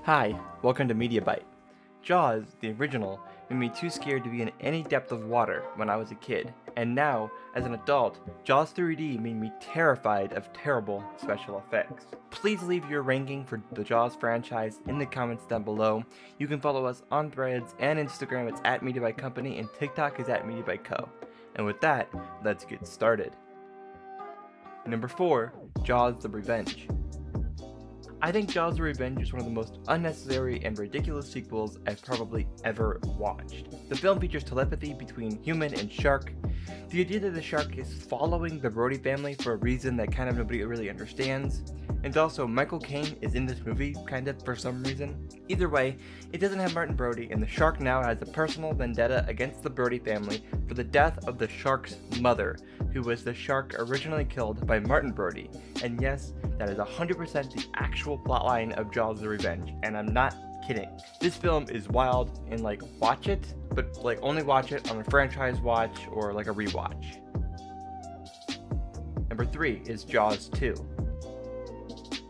Hi, welcome to Media Bite. Jaws, the original, made me too scared to be in any depth of water when I was a kid, and now, as an adult, Jaws 3D made me terrified of terrible special effects. Please leave your ranking for the Jaws franchise in the comments down below. You can follow us on Threads and Instagram, it's at Media Bite Company, and TikTok is at Media Bite Co. And with that, let's get started. Number 4, Jaws the Revenge. I think Jaws the Revenge is one of the most unnecessary and ridiculous sequels I've probably ever watched. The film features telepathy between human and shark. The idea that the shark is following the Brody family for a reason that kind of nobody really understands. And also, Michael Caine is in this movie, kind of, for some reason. Either way, it doesn't have Martin Brody, and the shark now has a personal vendetta against the Brody family for the death of the shark's mother, who was the shark originally killed by Martin Brody. And yes, that is 100% the actual plotline of Jaws the Revenge, and I'm not kidding. This film is wild, and watch it, but only watch it on a franchise watch or a rewatch. Number 3 is Jaws 2.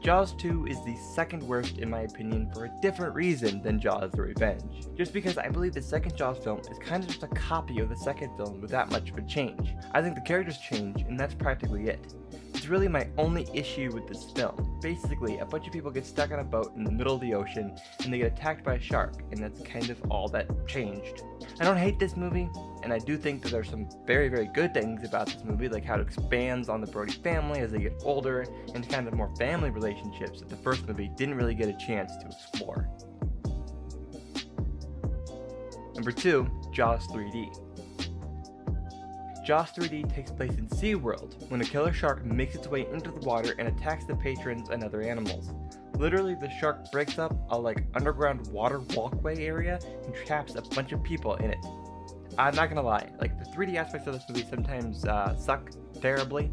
Jaws 2 is the second worst in my opinion for a different reason than Jaws the Revenge. Just because I believe the second Jaws film is kind of just a copy of the second film with that much of a change. I think the characters change, and that's practically it. It's really my only issue with this film. Basically, a bunch of people get stuck on a boat in the middle of the ocean, and they get attacked by a shark, and that's kind of all that changed. I don't hate this movie, and I do think that there's some very, very good things about this movie, like how it expands on the Brody family as they get older, and kind of more family relationships that the first movie didn't really get a chance to explore. Number 2, Jaws 3D. Jaws 3D takes place in SeaWorld, when a killer shark makes its way into the water and attacks the patrons and other animals. Literally, the shark breaks up a underground water walkway area and traps a bunch of people in it. I'm not gonna lie, the 3D aspects of this movie sometimes suck terribly,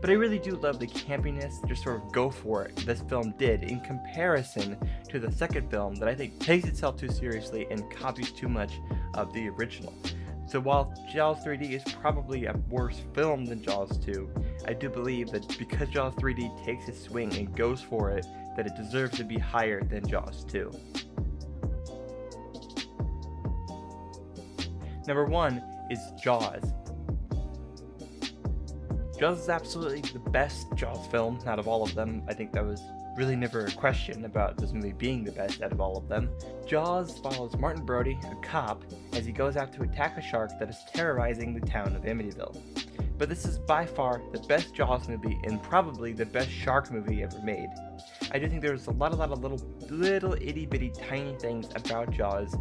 but I really do love the campiness, just sort of go for it, this film did in comparison to the second film that I think takes itself too seriously and copies too much of the original. So while Jaws 3D is probably a worse film than Jaws 2, I do believe that because Jaws 3D takes its swing and goes for it, that it deserves to be higher than Jaws 2. Number 1 is Jaws. Jaws is absolutely the best Jaws film out of all of them. I think that was really never a question about this movie being the best out of all of them. Jaws follows Martin Brody, a cop, as he goes out to attack a shark that is terrorizing the town of Amityville. But this is by far the best Jaws movie and probably the best shark movie ever made. I do think there's a lot of little itty bitty tiny things about Jaws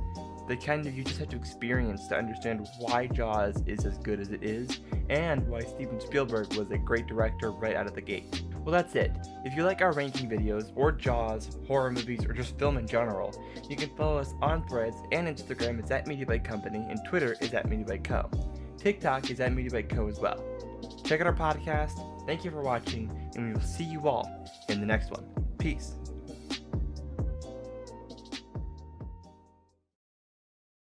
that you just have to experience to understand why Jaws is as good as it is, and why Steven Spielberg was a great director right out of the gate. Well, that's it. If you like our ranking videos, or Jaws, horror movies, or just film in general, you can follow us on Threads and Instagram, it's at Media Bite Company, and Twitter is at Media Bite Co. TikTok is at Media Bite Co as well. Check out our podcast, thank you for watching, and we will see you all in the next one. Peace.